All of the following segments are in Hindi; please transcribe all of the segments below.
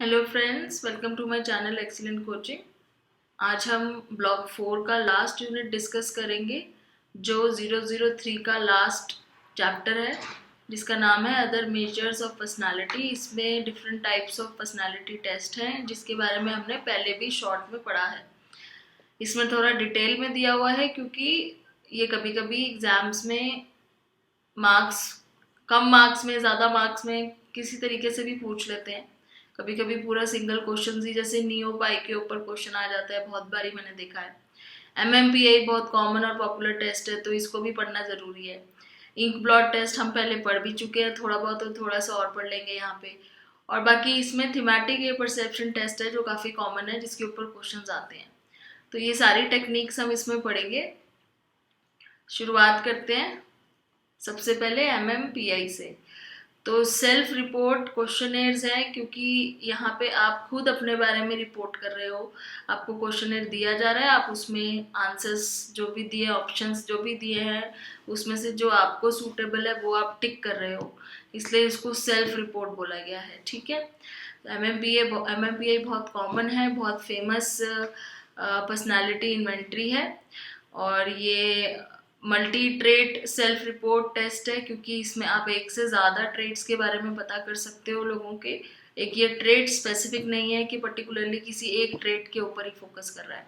Hello friends, welcome to my channel excellent coaching. आज हम ब्लॉक 4 का लास्ट यूनिट डिस्कस करेंगे जो 003 का लास्ट चैप्टर है, जिसका नाम है अदर मेजर्स ऑफ पर्सनालिटी। इसमें different types of personality test हैं, जिसके बारे में हमने पहले भी शॉर्ट में पढ़ा है। इसमें थोड़ा डिटेल में दिया हुआ है क्योंकि ये कभी कभी एग्जाम्स में मार्क्स कम मार्क्स में, ज़्यादा मार्क्स में किसी तरीके से भी पूछ लेते हैं। कभी कभी पूरा सिंगल क्वेश्चन ही, जैसे नियो पाई के ऊपर क्वेश्चन आ जाता है, बहुत बारी मैंने देखा है। MMPI बहुत कॉमन और पॉपुलर टेस्ट है, तो इसको भी पढ़ना ज़रूरी है। इंक ब्लॉट टेस्ट हम पहले पढ़ भी चुके हैं थोड़ा बहुत, तो थोड़ा सा और पढ़ लेंगे यहाँ पे। और बाकी इसमें थीमेटिक ये परसेप्शन टेस्ट है जो काफ़ी कॉमन है, जिसके ऊपर क्वेश्चंस आते हैं। तो ये सारी टेक्निक्स हम इसमें पढ़ेंगे। शुरुआत करते हैं सबसे पहले MMPI से। तो सेल्फ रिपोर्ट क्वेश्चनेयर्स है, क्योंकि यहाँ पे आप खुद अपने बारे में रिपोर्ट कर रहे हो। आपको क्वेश्चनेयर दिया जा रहा है, आप उसमें आंसर्स जो भी दिए, ऑप्शंस जो भी दिए हैं, उसमें से जो आपको सूटेबल है वो आप टिक कर रहे हो, इसलिए इसको सेल्फ रिपोर्ट बोला गया है। ठीक है। MMPI बहुत कॉमन है, बहुत फेमस पर्सनालिटी इन्वेंट्री है। और ये multi trait self report test है, क्योंकि इसमें आप एक से ज़्यादा ट्रेट्स के बारे में पता कर सकते हो लोगों के। एक ये ट्रेट स्पेसिफिक नहीं है कि पर्टिकुलरली किसी एक ट्रेट के ऊपर ही फोकस कर रहा है।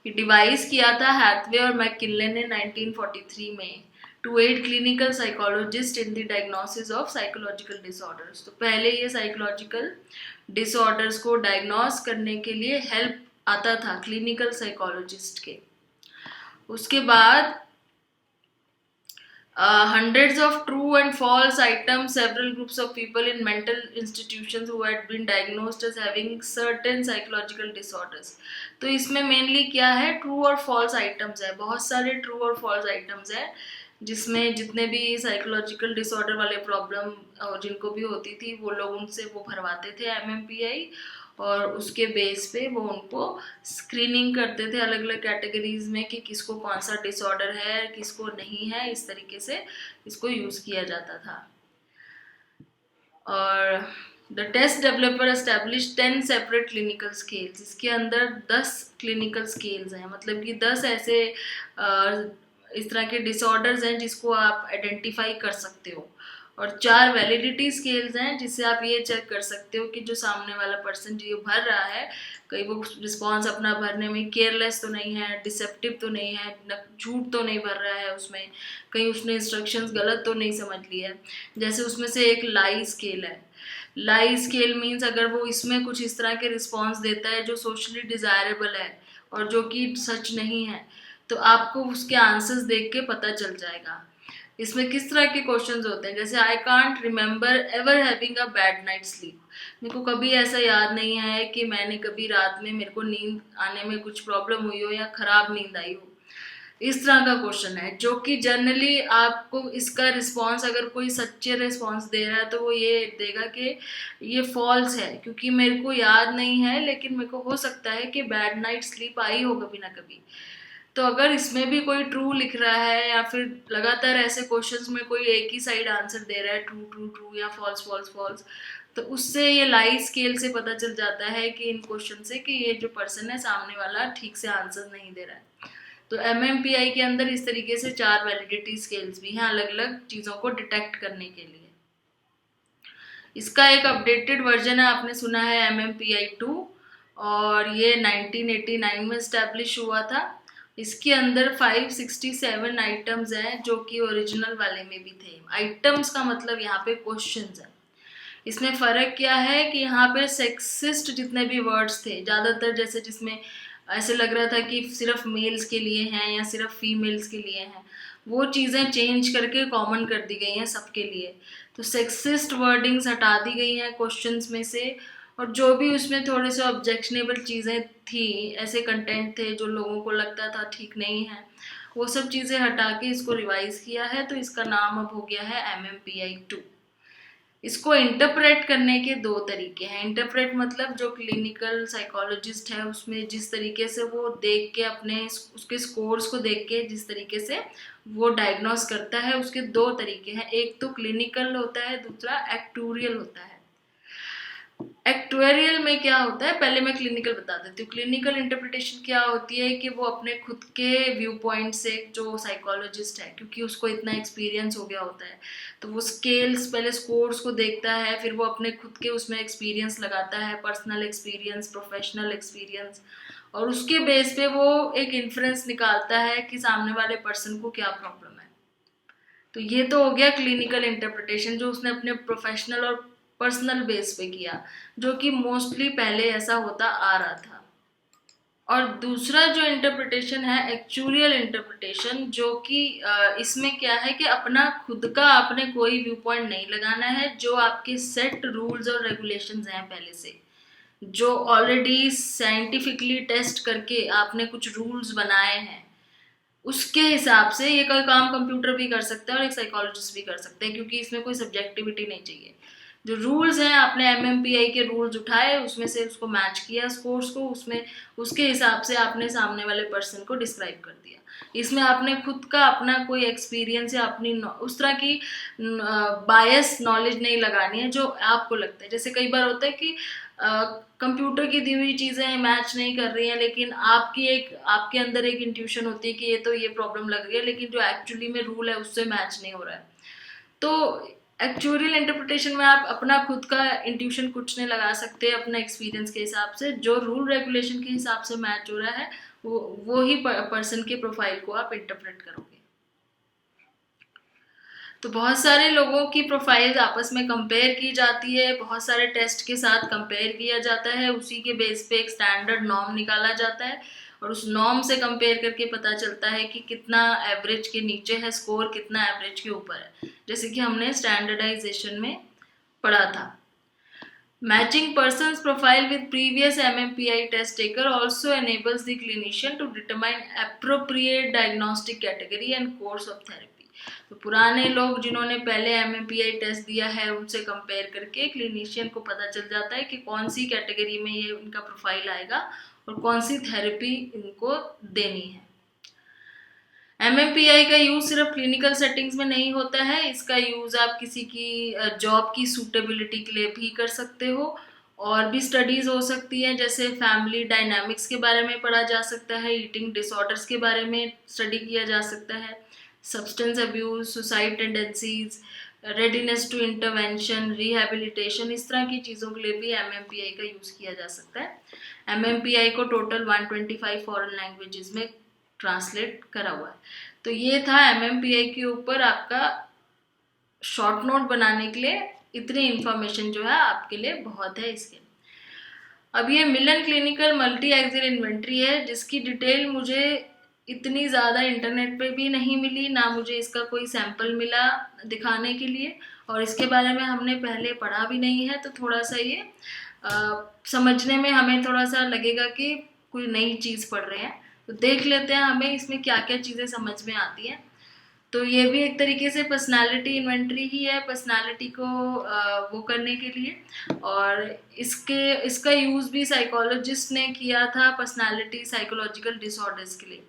ये डिवाइस किया था हैथवे और मैकिन्ले ने 1943 में to aid clinical psychologist in the diagnosis of psychological disorders. तो पहले ये साइकोलॉजिकल डिसऑर्डर्स को डायग्नोस करने के लिए हेल्प आता था क्लिनिकल साइकोलॉजिस्ट के। उसके बाद hundreds of true and false items, several groups of people in mental institutions who had been diagnosed as having certain psychological disorders। तो इसमें मेनली क्या है, ट्रू और फॉल्स आइटम्स है। बहुत सारे ट्रू और फॉल्स आइटम्स है, जिसमें जितने भी साइकोलॉजिकल डिसऑर्डर वाले प्रॉब्लम जिनको भी होती थी, वो लोग उनसे वो भरवाते थे MMPI, और उसके बेस पे वो उनको स्क्रीनिंग करते थे अलग अलग कैटेगरीज में कि किसको कौन सा डिसऑर्डर है, किसको नहीं है। इस तरीके से इसको यूज किया जाता था। और the test developer establish 10 separate clinical scales. इसके अंदर 10 क्लिनिकल स्केल्स हैं, मतलब कि 10 ऐसे इस तरह के डिसऑर्डर्स हैं जिसको आप आइडेंटिफाई कर सकते हो। और 4 वैलिडिटी स्केल्स हैं, जिससे आप ये चेक कर सकते हो कि जो सामने वाला पर्सन जो भर रहा है, कहीं वो रिस्पॉन्स अपना भरने में केयरलेस तो नहीं है, डिसेप्टिव तो नहीं है, झूठ तो नहीं भर रहा है उसमें, कहीं उसने इंस्ट्रक्शंस गलत तो नहीं समझ लिया है। जैसे उसमें से एक लाई स्केल है। लाई स्केल मीन्स अगर वो इसमें कुछ इस तरह के रिस्पॉन्स देता है जो सोशली डिजायरेबल है और जो कि सच नहीं है, तो आपको उसके आंसर्स देख के पता चल जाएगा। इसमें किस तरह के क्वेश्चंस होते हैं, जैसे I can't remember ever having a bad night sleep. मेरे को कभी ऐसा याद नहीं है कि मैंने कभी रात में मेरे को नींद आने में कुछ प्रॉब्लम हुई हो या खराब नींद आई हो। इस तरह का क्वेश्चन है, जो कि जनरली आपको इसका रिस्पॉन्स, अगर कोई सच्चे रिस्पॉन्स दे रहा है तो वो ये देगा कि ये फॉल्स है, क्योंकि मेरे को याद नहीं है, लेकिन मेरे को हो सकता है कि बैड नाइट स्लीप आई हो कभी ना कभी। तो अगर इसमें भी कोई ट्रू लिख रहा है, या फिर लगातार ऐसे क्वेश्चंस में कोई एक ही साइड आंसर दे रहा है, ट्रू ट्रू ट्रू या फॉल्स फॉल्स फॉल्स, तो उससे ये लाई स्केल से पता चल जाता है कि इन क्वेश्चन से कि ये जो पर्सन है सामने वाला ठीक से आंसर नहीं दे रहा है। तो MMPI के अंदर इस तरीके से 4 वैलिडिटी स्केल्स भी हैं अलग अलग चीज़ों को डिटेक्ट करने के लिए। इसका एक अपडेटेड वर्जन है, आपने सुना है, MMPI 2, और ये 1989 में स्टैब्लिश हुआ था। इसके अंदर 567 आइटम्स हैं, जो कि ओरिजिनल वाले में भी थे। आइटम्स का मतलब यहाँ पे क्वेश्चंस है। इसमें फ़र्क क्या है कि यहाँ पे सेक्सिस्ट जितने भी वर्ड्स थे ज़्यादातर, जैसे जिसमें ऐसे लग रहा था कि सिर्फ मेल्स के लिए हैं या सिर्फ फीमेल्स के लिए हैं, वो चीज़ें चेंज करके कॉमन कर दी गई हैं सबके लिए। तो सेक्सिस्ट वर्डिंग्स हटा दी गई हैं क्वेश्चंस में से, और जो भी उसमें थोड़े से ऑब्जेक्शनेबल चीज़ें थी, ऐसे कंटेंट थे जो लोगों को लगता था ठीक नहीं है, वो सब चीज़ें हटा के इसको रिवाइज किया है। तो इसका नाम अब हो गया है MMPI 2। इसको इंटरप्रेट करने के 2 तरीके हैं। इंटरप्रेट मतलब जो क्लिनिकल साइकोलॉजिस्ट है उसमें जिस तरीके से वो देख के अपने उसके स्कोर्स को देख के जिस तरीके से वो डायग्नोस करता है, उसके 2 तरीके हैं। एक तो क्लिनिकल होता है, दूसरा एक्टूरियल होता है। एक्चुअरियल में क्या होता है, पहले मैं क्लिनिकल बता देती हूँ। क्लिनिकल इंटरप्रिटेशन क्या होती है कि वो अपने खुद के व्यू पॉइंट से, जो साइकोलॉजिस्ट है क्योंकि उसको इतना एक्सपीरियंस हो गया होता है, तो वो स्केल्स पहले स्कोर्स को देखता है, फिर वो अपने खुद के उसमें एक्सपीरियंस लगाता है, पर्सनल एक्सपीरियंस, प्रोफेशनल एक्सपीरियंस, और उसके बेस पे वो एक इन्फ्रेंस निकालता है कि सामने वाले पर्सन को क्या प्रॉब्लम है। तो ये तो हो गया क्लिनिकल इंटरप्रिटेशन, जो उसने अपने प्रोफेशनल और पर्सनल बेस पे किया, जो कि मोस्टली पहले ऐसा होता आ रहा था। और दूसरा जो इंटरप्रिटेशन है एक्चुरियल इंटरप्रिटेशन, जो कि इसमें क्या है कि अपना खुद का आपने कोई व्यू पॉइंट नहीं लगाना है, जो आपके सेट रूल्स और रेगुलेशंस हैं पहले से, जो ऑलरेडी साइंटिफिकली टेस्ट करके आपने कुछ रूल्स बनाए हैं, उसके हिसाब से। ये कोई काम कंप्यूटर भी कर सकता है और एक साइकोलॉजिस्ट भी कर सकते हैं, क्योंकि इसमें कोई सब्जेक्टिविटी नहीं चाहिए। जो रूल्स हैं, आपने एमएमपीआई के रूल्स उठाए, उसमें से उसको मैच किया स्कोर्स को, उसमें उसके हिसाब से आपने सामने वाले पर्सन को डिस्क्राइब कर दिया। इसमें आपने खुद का अपना कोई एक्सपीरियंस या अपनी उस तरह की बायस नॉलेज नहीं लगानी है जो आपको लगता है। जैसे कई बार होता है कि कंप्यूटर की दी हुई चीज़ें मैच नहीं कर रही हैं, लेकिन आपके अंदर एक इंट्यूशन होती है कि ये प्रॉब्लम लग रही है, लेकिन जो एक्चुअली में रूल है उससे मैच नहीं हो रहा है। तो एक्चुअल इंटरप्रिटेशन में आप अपना खुद का इंट्यूशन कुछ नहीं लगा सकते, अपना एक्सपीरियंस के हिसाब से जो रूल रेगुलेशन के हिसाब से मैच हो रहा है वो ही पर्सन के प्रोफाइल को आप इंटरप्रेट करोगे। तो बहुत सारे लोगों की प्रोफाइल्स आपस में कंपेयर की जाती है, बहुत सारे टेस्ट के साथ कंपेयर किया जाता है, उसी के बेस पे एक स्टैंडर्ड नॉर्म निकाला जाता है, और उस नॉर्म से कंपेयर करके पता चलता है कि कितना एवरेज के नीचे है स्कोर, कितना एवरेज के ऊपर है, जैसे कि हमने स्टैंडर्डाइजेशन में पढ़ा था। Matching person's profile with previous MMPI test taker also enables the clinician to determine appropriate diagnostic category and course of therapy। तो पुराने लोग जिन्होंने पहले MMPI टेस्ट दिया है उनसे कंपेयर करके क्लिनिशियन को पता चल जाता है कि कौन सी कैटेगरी में ये उनका प्रोफाइल आएगा और कौन सी थेरेपी इनको देनी है। MMPI का यूज सिर्फ क्लिनिकल सेटिंग्स में नहीं होता है, इसका यूज आप किसी की जॉब की सूटेबिलिटी के लिए भी कर सकते हो, और भी स्टडीज हो सकती हैं, जैसे फैमिली डायनामिक्स के बारे में पढ़ा जा सकता है, ईटिंग डिसऑर्डर्स के बारे में स्टडी किया जा सकता है, substance abuse, suicide tendencies, readiness to intervention, rehabilitation, इस तरह की चीज़ों के लिए भी MMPI का यूज़ किया जा सकता है। MMPI को टोटल 125 फॉरेन लैंग्वेजेस में ट्रांसलेट करा हुआ है। तो ये था MMPI के ऊपर आपका शॉर्ट नोट बनाने के लिए, इतनी इंफॉर्मेशन जो है आपके लिए बहुत है इसके। अब ये मिलन क्लिनिकल मल्टी एक्सियल इन्वेंट्री है, जिसकी डिटेल मुझे इतनी ज़्यादा इंटरनेट पे भी नहीं मिली, ना मुझे इसका कोई सैंपल मिला दिखाने के लिए, और इसके बारे में हमने पहले पढ़ा भी नहीं है, तो थोड़ा सा ये समझने में हमें थोड़ा सा लगेगा कि कोई नई चीज़ पढ़ रहे हैं। तो देख लेते हैं हमें इसमें क्या क्या चीज़ें समझ में आती हैं। तो ये भी एक तरीके से पर्सनालिटी इन्वेंट्री ही है, पर्सनालिटी को वो करने के लिए, और इसका यूज़ भी साइकोलॉजिस्ट ने किया था पर्सनालिटी साइकोलॉजिकल डिसऑर्डर्स के लिए।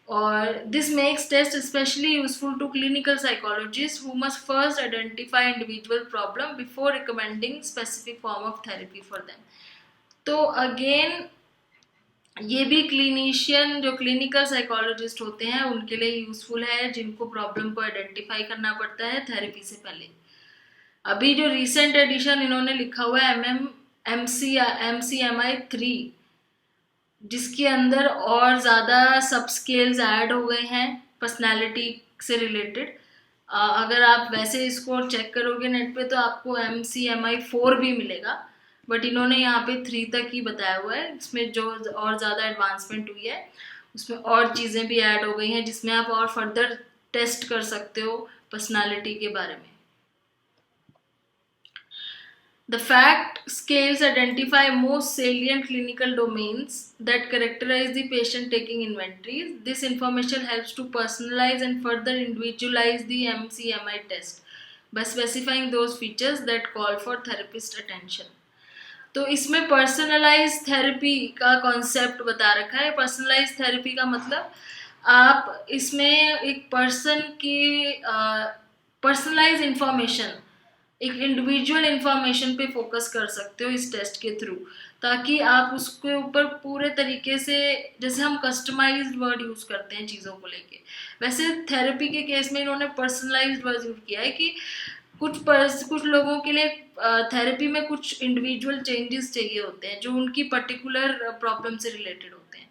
और this makes test especially useful to clinical psychologists who must first identify individual problem before recommending specific form of therapy for them। तो अगेन ये भी क्लिनिशियन जो क्लिनिकल साइकोलॉजिस्ट होते हैं उनके लिए यूजफुल है, जिनको प्रॉब्लम को आइडेंटिफाई करना पड़ता है थेरेपी से पहले। अभी जो रिसेंट एडिशन इन्होंने लिखा हुआ है MCMI 3, जिसके अंदर और ज़्यादा सब स्केल्स ऐड हो गए हैं पर्सनालिटी से रिलेटेड। अगर आप वैसे इसको चेक करोगे नेट पे तो आपको MCMI 4 भी मिलेगा, बट इन्होंने यहाँ पे 3 तक ही बताया हुआ है। इसमें जो और ज़्यादा एडवांसमेंट हुई है उसमें और चीज़ें भी ऐड हो गई हैं, जिसमें आप और फर्दर टेस्ट कर सकते हो पर्सनालिटी के बारे में। The fact scales identify most salient clinical domains that characterize the patient taking inventories. This information helps to personalize and further individualize the MCMI test by specifying those features that call for therapist attention. तो इसमें पर्सनलाइज थेरेपी का कॉन्सेप्ट बता रखा है। पर्सनलाइज थेरेपी का मतलब आप इसमें एक पर्सन की पर्सनलाइज इंफॉर्मेशन एक इंडिविजुअल इंफॉर्मेशन पे फोकस कर सकते हो इस टेस्ट के थ्रू, ताकि आप उसके ऊपर पूरे तरीके से, जैसे हम कस्टमाइज्ड वर्ड यूज करते हैं चीज़ों को लेके, वैसे थेरेपी के केस में इन्होंने पर्सनलाइज्ड वर्ड यूज किया है कि कुछ लोगों के लिए थेरेपी में कुछ इंडिविजुअल चेंजेस चाहिए होते हैं जो उनकी पर्टिकुलर प्रॉब्लम से रिलेटेड होते हैं।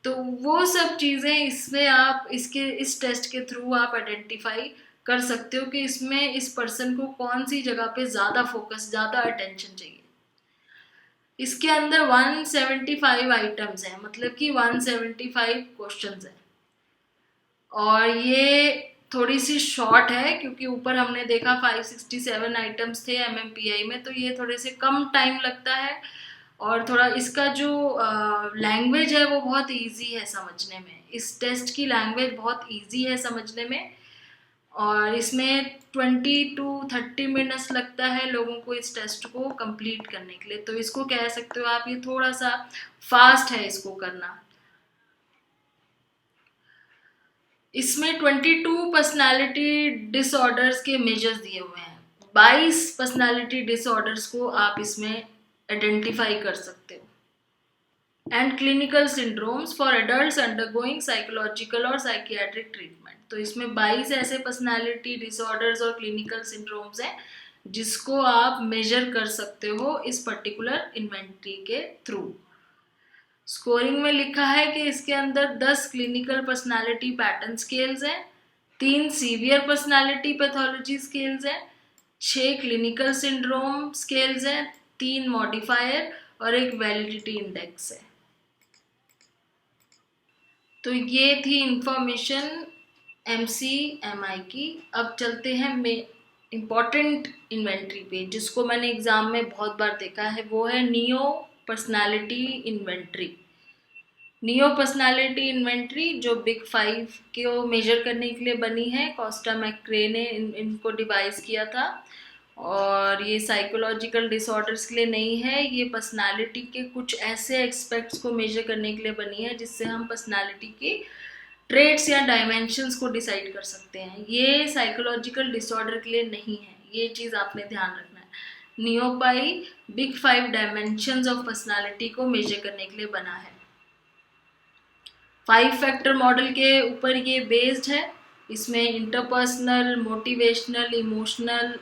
तो वो सब चीज़ें इसमें आप इस टेस्ट के थ्रू आप आइडेंटिफाई कर सकते हो कि इसमें इस पर्सन को कौन सी जगह पे ज़्यादा फोकस, ज़्यादा अटेंशन चाहिए। इसके अंदर 175 आइटम्स हैं, मतलब कि 175 क्वेश्चंस हैं, और ये थोड़ी सी शॉर्ट है क्योंकि ऊपर हमने देखा 567 आइटम्स थे एमएमपीआई में, तो ये थोड़े से कम टाइम लगता है। और थोड़ा इसका जो लैंग्वेज है वो बहुत इजी है समझने में, इस टेस्ट की लैंग्वेज बहुत इजी है समझने में। और इसमें 20 to 30 मिनट्स लगता है लोगों को इस टेस्ट को कंप्लीट करने के लिए, तो इसको कह सकते हो आप ये थोड़ा सा फास्ट है इसको करना। इसमें 22 पर्सनालिटी डिसऑर्डर्स के मेजर्स दिए हुए हैं, 22 पर्सनालिटी डिसऑर्डर्स को आप इसमें आइडेंटिफाई कर सकते हो। And clinical syndromes for adults undergoing psychological और साइकियाट्रिक ट्रीटमेंट, तो इसमें 22 ऐसे पर्सनालिटी डिसऑर्डर्स और क्लिनिकल सिंड्रोम्स हैं जिसको आप मेजर कर सकते हो इस पर्टिकुलर इन्वेंटरी के थ्रू। स्कोरिंग में लिखा है कि इसके अंदर 10 क्लिनिकल पर्सनालिटी पैटर्न स्केल्स हैं, 3 सीवियर पर्सनालिटी पैथोलॉजी स्केल्स हैं, 6 क्लिनिकल सिंड्रोम स्केल्स हैं, 3 मॉडिफायर और एक वैलिडिटी इंडेक्स है। तो ये थी इंफॉर्मेशन MCMI की। अब चलते हैं इम्पॉर्टेंट इन्वेंटरी पे, जिसको मैंने एग्जाम में बहुत बार देखा है, वो है neo personality inventory. Neo personality inventory जो बिग 5 को मेजर करने के लिए बनी है, कॉस्टा मैक्रे ने इनको डिवाइस किया था। और ये साइकोलॉजिकल डिसऑर्डर्स के लिए नहीं है, ये पर्सनालिटी के कुछ ऐसे एस्पेक्ट्स को मेजर करने के लिए बनी है जिससे हम पर्सनालिटी के ट्रेट्स या डायमेंशंस को डिसाइड कर सकते हैं। ये साइकोलॉजिकल डिसऑर्डर के लिए नहीं है, ये चीज़ आपने ध्यान रखना है। नियोपाई बिग 5 डायमेंशंस ऑफ पर्सनालिटी को मेजर करने के लिए बना है। 5 फैक्टर मॉडल के ऊपर ये बेस्ड है। इसमें interpersonal, motivational, emotional,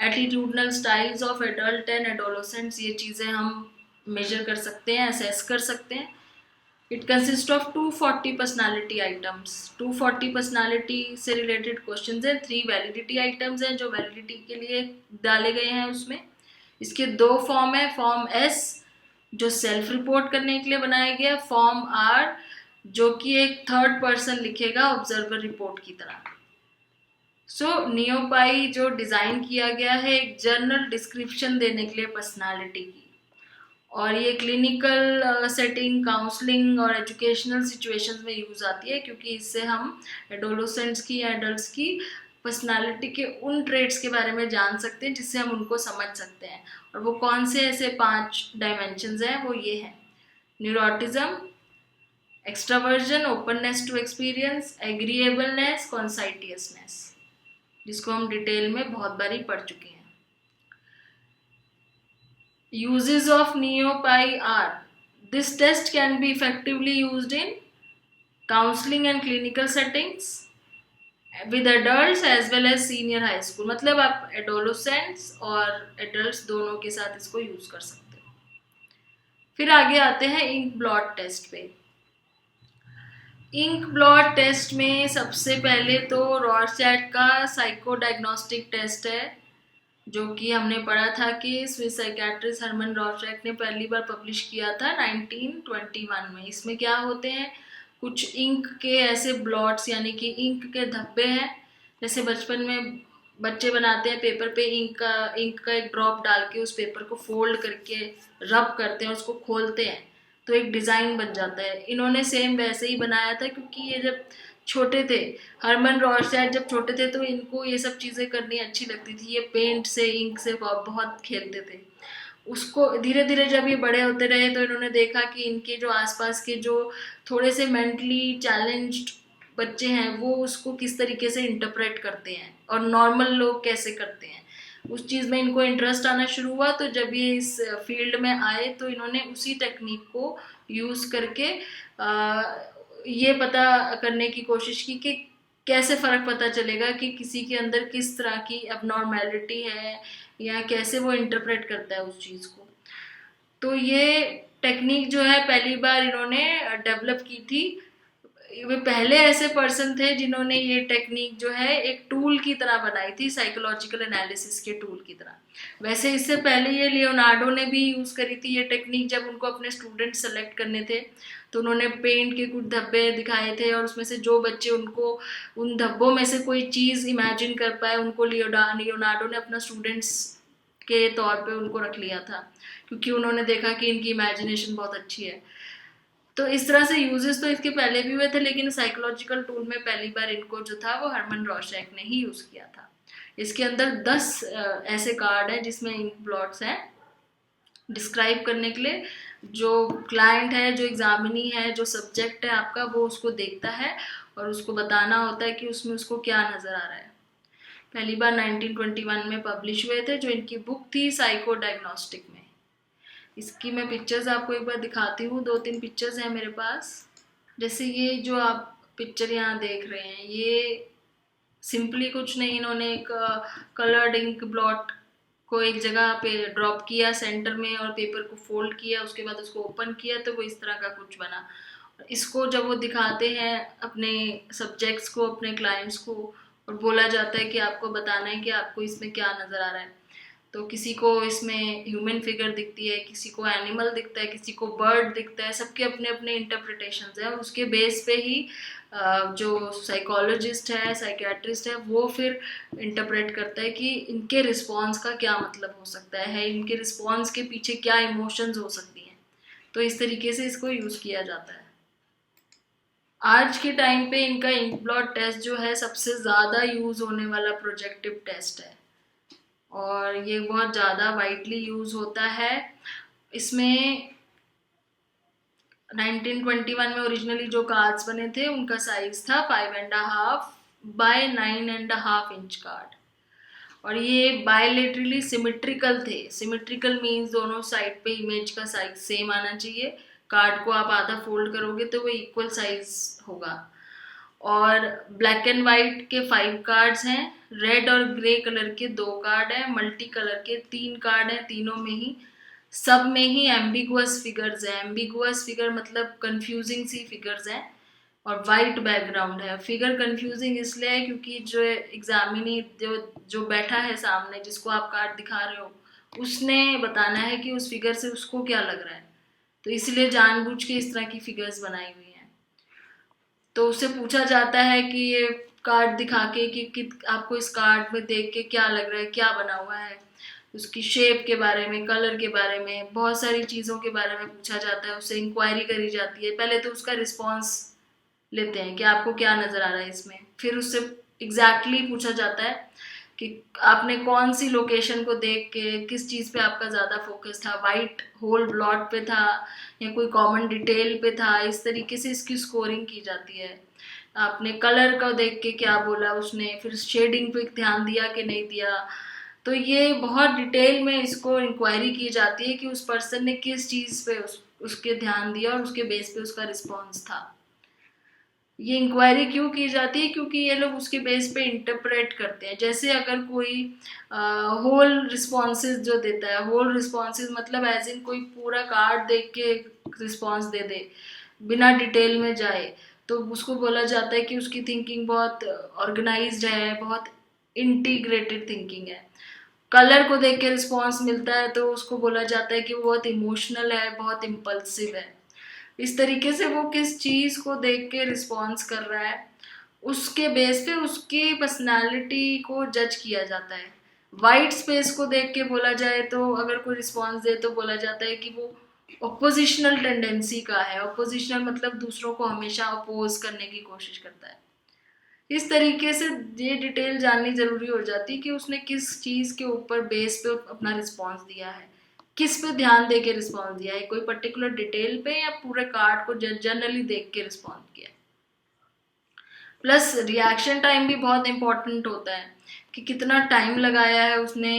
attitudinal styles of adult and adolescents, ये चीज़ें हम मेजर कर सकते हैं, असेस कर सकते हैं। It consist of 240 personality items, 240 personality से रिलेटेड क्वेश्चंस हैं, 3 वैलिडिटी आइटम्स हैं जो वैलिडिटी के लिए डाले गए हैं उसमें। इसके 2 फॉर्म है, फॉर्म S जो सेल्फ रिपोर्ट करने के लिए बनाया गया, फॉर्म R जो कि एक थर्ड पर्सन लिखेगा ऑब्जर्वर रिपोर्ट की तरह। सो नियोपाई जो डिज़ाइन किया गया है एक जर्नल डिस्क्रिप्शन देने के लिए पर्सनालिटी की, और ये क्लिनिकल सेटिंग, काउंसलिंग और एजुकेशनल सिचुएशंस में यूज़ आती है, क्योंकि इससे हम एडोलेसेंट्स की या एडल्ट्स की पर्सनालिटी के उन ट्रेट्स के बारे में जान सकते हैं जिससे हम उनको समझ सकते हैं। और वो कौन से ऐसे 5 डायमेंशंस हैं, वो ये हैं: neuroticism, extraversion, openness to experience, agreeableness, conscientiousness, जिसको हम डिटेल में बहुत बारी पढ़ चुके हैं। Uses of NeoPi are: this test can be effectively used in counseling and clinical settings with adults as well as senior high school, मतलब आप एडोलेसेंट्स और एडल्ट्स दोनों के साथ इसको यूज कर सकते हो। फिर आगे आते हैं इंक ब्लॉट टेस्ट पे। इंक ब्लॉट टेस्ट में सबसे पहले तो रॉर्सचैट का साइको डायग्नोस्टिक टेस्ट है, जो कि हमने पढ़ा था कि स्विस साइकियाट्रिस्ट हरमन रॉर्सचैट ने पहली बार पब्लिश किया था 1921 में। इसमें क्या होते हैं, कुछ इंक के ऐसे ब्लॉट्स यानी कि इंक के धब्बे हैं, जैसे बचपन में बच्चे बनाते हैं पेपर पे इंक का एक ड्रॉप डाल के उस पेपर को फोल्ड करके रब करते हैं, उसको खोलते हैं तो एक डिज़ाइन बन जाता है। इन्होंने सेम वैसे ही बनाया था, क्योंकि ये जब छोटे थे, हरमन रॉर्सचैट जब छोटे थे तो इनको ये सब चीज़ें करनी अच्छी लगती थी, ये पेंट से, इंक से बहुत खेलते थे। उसको धीरे धीरे जब ये बड़े होते रहे तो इन्होंने देखा कि इनके जो आसपास के जो थोड़े से मेंटली चैलेंज्ड बच्चे हैं वो उसको किस तरीके से इंटरप्रेट करते हैं और नॉर्मल लोग कैसे करते हैं, उस चीज़ में इनको इंटरेस्ट आना शुरू हुआ। तो जब ये इस फील्ड में आए तो इन्होंने उसी टेक्निक को यूज़ करके ये पता करने की कोशिश की कि कैसे फ़र्क पता चलेगा कि किसी के अंदर किस तरह की अबनॉर्मेलिटी है या कैसे वो इंटरप्रेट करता है उस चीज़ को। तो ये टेक्निक जो है पहली बार इन्होंने डेवलप की थी। वे पहले ऐसे पर्सन थे जिन्होंने ये टेक्निक जो है एक टूल की तरह बनाई थी, साइकोलॉजिकल एनालिसिस के टूल की तरह। वैसे इससे पहले ये लियोनार्डो ने भी यूज़ करी थी ये टेक्निक, जब उनको अपने स्टूडेंट सेलेक्ट करने थे तो उन्होंने पेंट के कुछ धब्बे दिखाए थे और उसमें से जो बच्चे उनको उन धब्बों में से कोई चीज़ इमेजिन कर पाए उनको लियोनार्डो ने अपना स्टूडेंट्स के तौर पे उनको रख लिया था, क्योंकि उन्होंने देखा कि इनकी इमेजिनेशन बहुत अच्छी है। तो इस तरह से यूजेस तो इसके पहले भी हुए थे, लेकिन साइकोलॉजिकल टूल में पहली बार इनको जो था वो हरमन रोशैक ने ही यूज़ किया था। इसके अंदर 10 ऐसे कार्ड हैं जिसमें इंक ब्लॉट्स हैं डिस्क्राइब करने के लिए। जो क्लाइंट है, जो एग्जामिनी है, जो सब्जेक्ट है आपका, वो उसको देखता है और उसको बताना होता है कि उसमें उसको क्या नज़र आ रहा है। पहली बार 1921 में पब्लिश हुए थे, जो इनकी बुक थी साइको डायग्नोस्टिक में। इसकी मैं पिक्चर्स आपको एक बार दिखाती हूँ, 2-3 पिक्चर्स हैं मेरे पास। जैसे ये जो आप पिक्चर यहाँ देख रहे हैं, ये सिंपली कुछ नहीं, इन्होंने एक कलर्ड इंक ब्लॉट को एक जगह पे ड्रॉप किया सेंटर में और पेपर को फोल्ड किया, उसके बाद उसको ओपन किया तो वो इस तरह का कुछ बना। इसको जब वो दिखाते हैं अपने सब्जेक्ट्स को, अपने क्लाइंट्स को, और बोला जाता है कि आपको बताना है कि आपको इसमें क्या नज़र आ रहा है, तो किसी को इसमें ह्यूमन फिगर दिखती है, किसी को एनिमल दिखता है, किसी को बर्ड दिखता है, सबके अपने अपने इंटरप्रिटेशंस हैं और उसके बेस पे ही जो साइकोलॉजिस्ट है, साइकियाट्रिस्ट है, वो फिर इंटरप्रेट करता है कि इनके रिस्पॉन्स का क्या मतलब हो सकता है, इनके रिस्पॉन्स के पीछे क्या इमोशंस हो सकती हैं। तो इस तरीके से इसको यूज़ किया जाता है। आज के टाइम पे इनका इंक ब्लॉट टेस्ट जो है सबसे ज़्यादा यूज़ होने वाला प्रोजेक्टिव टेस्ट है और ये बहुत ज़्यादा वाइडली यूज़ होता है। इसमें 1921 में ओरिजिनली जो कार्ड्स बने थे उनका साइज था 5.5 बाय 9.5 इंच कार्ड, और ये बायलेटरली सिमेट्रिकल थे। सिमेट्रिकल मीन्स दोनों साइड पे इमेज का साइज सेम आना चाहिए। कार्ड को आप आधा फोल्ड करोगे तो वो इक्वल साइज होगा। और ब्लैक एंड वाइट के 5 कार्ड्स हैं, रेड और ग्रे कलर के 2 कार्ड हैं, मल्टी कलर के 3 कार्ड हैं, तीनों में ही सब में ही एम्बिगुअस फिगर्स हैं। एम्बिगुअस फिगर मतलब कंफ्यूजिंग सी फिगर्स हैं और वाइट बैकग्राउंड है। फिगर कंफ्यूजिंग इसलिए है क्योंकि जो एग्जामिनी जो जो बैठा है सामने, जिसको आप कार्ड दिखा रहे हो, उसने बताना है कि उस फिगर से उसको क्या लग रहा है, तो इसलिए जानबूझ के इस तरह की फिगर्स बनाई हुई हैं। तो उससे पूछा जाता है कि ये कार्ड दिखा के कि आपको इस कार्ड में देख के क्या लग रहा है, क्या बना हुआ है, उसकी शेप के बारे में, कलर के बारे में, बहुत सारी चीज़ों के बारे में पूछा जाता है, उससे इंक्वायरी करी जाती है। पहले तो उसका रिस्पॉन्स लेते हैं कि आपको क्या नज़र आ रहा है इसमें, फिर उससे एग्जैक्टली पूछा जाता है कि आपने कौन सी लोकेशन को देख के किस चीज़ पे आपका ज़्यादा फोकस था, वाइट होल ब्लॉट पे था या कोई कॉमन डिटेल पे था। इस तरीके से इसकी स्कोरिंग की जाती है। आपने कलर का देख के क्या बोला उसने, फिर शेडिंग पे ध्यान दिया कि नहीं दिया। तो ये बहुत डिटेल में इसको इंक्वायरी की जाती है कि उस पर्सन ने किस चीज़ पे उसके ध्यान दिया और उसके बेस पे उसका रिस्पॉन्स था। ये इंक्वायरी क्यों की जाती है? क्योंकि ये लोग उसके बेस पे इंटरप्रेट करते हैं। जैसे अगर कोई होल रिस्पॉन्सेज जो देता है, होल रिस्पॉन्सेज मतलब एज इन कोई पूरा कार्ड देख के रिस्पॉन्स दे दे बिना डिटेल में जाए, तो उसको बोला जाता है कि उसकी थिंकिंग बहुत ऑर्गेनाइज्ड है, बहुत इंटीग्रेटेड थिंकिंग है। कलर को देख के रिस्पॉन्स मिलता है तो उसको बोला जाता है कि वो बहुत इमोशनल है, बहुत इम्पल्सिव है। इस तरीके से वो किस चीज़ को देख के रिस्पॉन्स कर रहा है, उसके बेस पे उसकी पर्सनालिटी को जज किया जाता है। वाइट स्पेस को देख के बोला जाए तो अगर कोई रिस्पॉन्स दे तो बोला जाता है कि वो ऑपोजिशनल टेंडेंसी का है। ऑपोजिशनल मतलब दूसरों को हमेशा अपोज करने की कोशिश करता है। इस तरीके से ये डिटेल जाननी जरूरी हो जाती है कि उसने किस चीज़ के ऊपर बेस पे अपना रिस्पॉन्स दिया है, किस पे ध्यान दे के रिस्पॉन्स दिया है, कोई पर्टिकुलर डिटेल पे या पूरे कार्ड को जनरली देख के रिस्पॉन्स किया। प्लस रिएक्शन टाइम भी बहुत इम्पोर्टेंट होता है कि कितना टाइम लगाया है उसने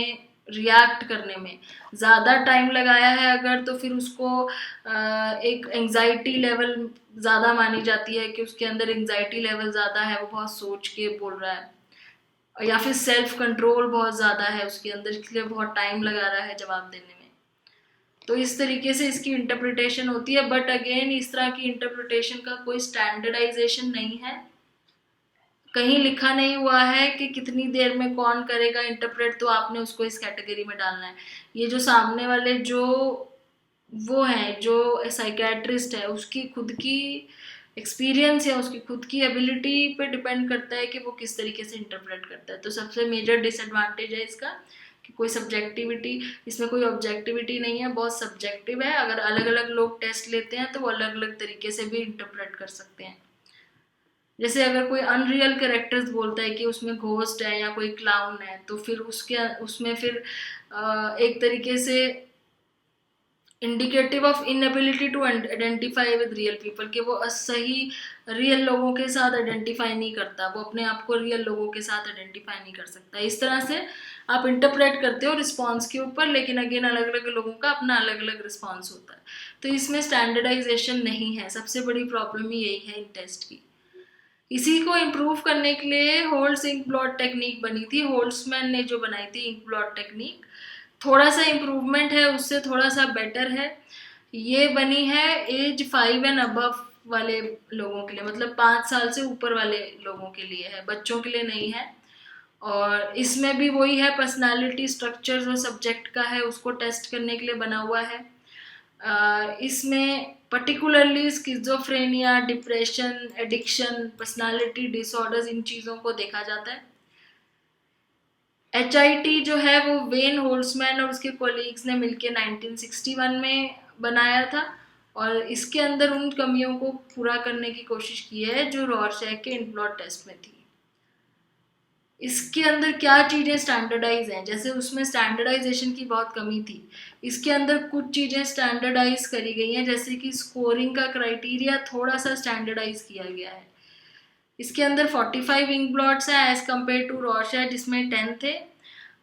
रिएक्ट करने में। ज़्यादा टाइम लगाया है अगर, तो फिर उसको एक एंजाइटी लेवल ज़्यादा मानी जाती है कि उसके अंदर एंजाइटी लेवल ज़्यादा है, वो बहुत सोच के बोल रहा है, या फिर सेल्फ कंट्रोल बहुत ज़्यादा है उसके अंदर, इसलिए बहुत टाइम लगा रहा है जवाब देने में। तो इस तरीके से इसकी इंटरप्रिटेशन होती है। बट अगेन इस तरह की इंटरप्रिटेशन का कोई स्टैंडर्डाइजेशन नहीं है, कहीं लिखा नहीं हुआ है कि कितनी देर में कौन करेगा इंटरप्रेट, तो आपने उसको इस कैटेगरी में डालना है। ये जो सामने वाले जो वो हैं, जो साइकेट्रिस्ट है, उसकी खुद की एक्सपीरियंस या उसकी खुद की एबिलिटी पे डिपेंड करता है कि वो किस तरीके से इंटरप्रेट करता है। तो सबसे मेजर डिसएडवांटेज है इसका कि कोई सब्जेक्टिविटी, इसमें कोई ऑब्जेक्टिविटी नहीं है, बहुत सब्जेक्टिव है। अगर अलग अलग लोग टेस्ट लेते हैं तो वो अलग अलग तरीके से भी इंटरप्रेट कर सकते हैं। जैसे अगर कोई अनरियल कैरेक्टर्स बोलता है कि उसमें घोस्ट है या कोई क्लाउन है, तो फिर उसके उसमें फिर एक तरीके से indicative of inability to identify with real people, कि वो सही रियल लोगों के साथ आइडेंटिफाई नहीं करता, वो अपने आप को रियल लोगों के साथ आइडेंटिफाई नहीं कर सकता। इस तरह से आप इंटरप्रेट करते हो रिस्पॉन्स के ऊपर, लेकिन अगेन अलग अलग लोगों का अपना अलग अलग रिस्पॉन्स होता है। तो इसमें स्टैंडर्डाइजेशन नहीं है, सबसे बड़ी प्रॉब्लम ही यही है इन टेस्ट की। इसी को इम्प्रूव करने के लिए होल्ड्स इंक ब्लॉट टेक्निक बनी थी, होल्ड्समैन ने जो बनाई थी इंक ब्लॉट टेक्निक। थोड़ा सा इम्प्रूवमेंट है, उससे थोड़ा सा बेटर है। ये बनी है एज 5 एंड अबव वाले लोगों के लिए, मतलब 5 साल से ऊपर वाले लोगों के लिए है, बच्चों के लिए नहीं है। और इसमें भी वही है, पर्सनालिटी स्ट्रक्चर जो सब्जेक्ट का है उसको टेस्ट करने के लिए बना हुआ है। इसमें particularly schizophrenia, depression, addiction, personality disorders, इन चीज़ों को देखा जाता है। HIT जो है वो वेन होल्समैन और उसके कोलीग्स ने मिलकर 1961 में बनाया था, और इसके अंदर उन कमियों को पूरा करने की कोशिश की है जो रॉरशैक के इंक ब्लॉट टेस्ट में थी। इसके अंदर क्या चीज़ें स्टैंडर्डाइज हैं, जैसे उसमें स्टैंडर्डाइजेशन की बहुत कमी थी, इसके अंदर कुछ चीज़ें स्टैंडर्डाइज करी गई हैं, जैसे कि स्कोरिंग का क्राइटेरिया थोड़ा सा स्टैंडर्डाइज किया गया है। इसके अंदर 45 इंक ब्लॉट्स हैं एज कम्पेयर टू रॉरशैक जिसमें 10 थे,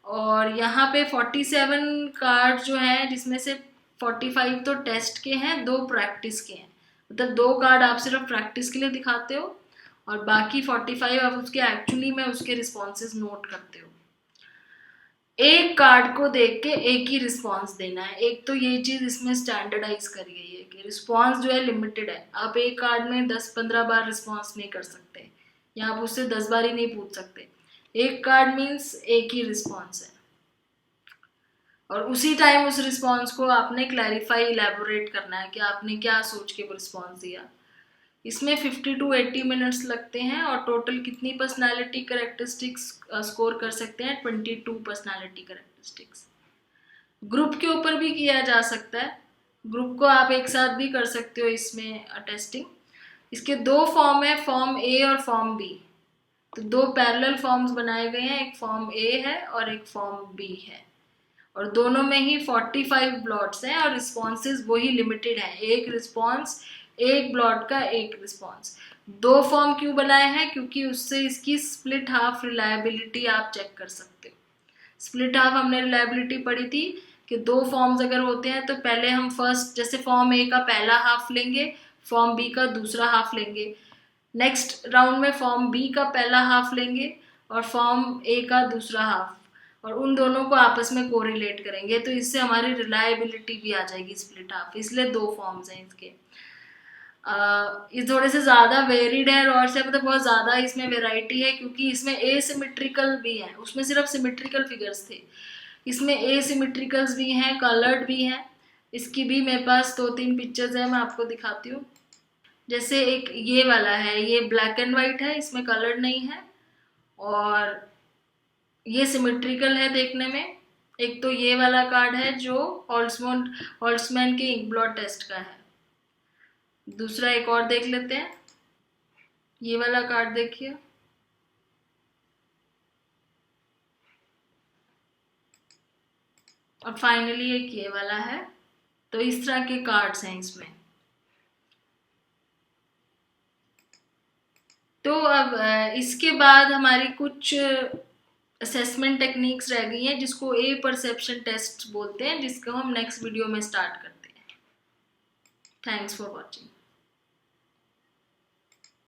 और यहाँ पे 47 कार्ड जो हैं जिसमें से 45 तो टेस्ट के हैं, 2 प्रैक्टिस के हैं। मतलब 2 कार्ड आप सिर्फ प्रैक्टिस के लिए दिखाते हो और बाकी 45 आप उसके एक्चुअली में उसके रिस्पॉन्सेज नोट करते हो। एक कार्ड को देख के एक ही रिस्पॉन्स देना है। एक तो ये चीज़ इसमें स्टैंडर्डाइज करी गई है कि रिस्पॉन्स जो है लिमिटेड है, आप एक कार्ड में 10-15 बार रिस्पॉन्स नहीं कर सकते, या आप उससे 10 बार ही नहीं पूछ सकते। एक कार्ड मीन्स एक ही रिस्पॉन्स है, और उसी टाइम उस रिस्पॉन्स को आपने क्लैरिफाई इलेबोरेट करना है कि आपने क्या सोच के वो रिस्पॉन्स दिया। इसमें 50 to 80 मिनट्स लगते हैं, और टोटल कितनी पर्सनालिटी करेक्टरिस्टिक्स स्कोर कर सकते हैं? 22 पर्सनालिटी करेक्टरिस्टिक्स। ग्रुप के ऊपर भी किया जा सकता है, ग्रुप को आप एक साथ भी कर सकते हो इसमें टेस्टिंग। इसके 2 फॉर्म है, फॉर्म ए और फॉर्म बी। तो 2 पैरेलल फॉर्म्स बनाए गए हैं, एक फॉर्म ए है और एक फॉर्म बी है, और दोनों में ही 45 ब्लॉट्स हैं, और रिस्पॉन्सेज वही लिमिटेड है, एक रिस्पॉन्स, एक ब्लॉट का एक रिस्पॉन्स। 2 फॉर्म क्यों बनाए हैं? क्योंकि उससे इसकी स्प्लिट हाफ रिलायबिलिटी आप चेक कर सकते हो। स्प्लिट हाफ हमने रिलायबिलिटी पढ़ी थी कि 2 फॉर्म्स अगर होते हैं तो पहले हम फर्स्ट, जैसे फॉर्म ए का पहला हाफ लेंगे, फॉर्म बी का दूसरा हाफ लेंगे, नेक्स्ट राउंड में फॉर्म बी का पहला हाफ लेंगे और फॉर्म ए का दूसरा हाफ, और उन दोनों को आपस में कोरिलेट करेंगे, तो इससे हमारी रिलायबिलिटी भी आ जाएगी स्प्लिट हाफ। इसलिए 2 फॉर्म्स हैं इसके। ये थोड़े से ज़्यादा वेरिड है, और से मतलब बहुत ज़्यादा इसमें वेराइटी है, क्योंकि इसमें एसिमेट्रिकल भी है, उसमें सिर्फ सिमेट्रिकल फिगर्स थे, इसमें एसिमेट्रिकल्स भी हैं, कलर्ड भी हैं। इसकी भी मेरे पास 2-3 पिक्चर्स हैं, मैं आपको दिखाती हूँ। जैसे एक ये वाला है, ये ब्लैक एंड वाइट है, इसमें कलर्ड नहीं है, और ये सिमेट्रिकल है देखने में। एक तो ये वाला कार्ड है जो होल्ट्समैन के इंक ब्लॉट टेस्ट का है। दूसरा एक और देख लेते हैं, ये वाला कार्ड देखिए, और फाइनली एक ये वाला है। तो इस तरह के कार्ड्स हैं इसमें। तो अब इसके बाद हमारी कुछ असेसमेंट टेक्निक्स रह गई हैं जिसको ए परसेप्शन टेस्ट बोलते हैं, जिसको हम नेक्स्ट वीडियो में स्टार्ट करते हैं। Thanks for watching.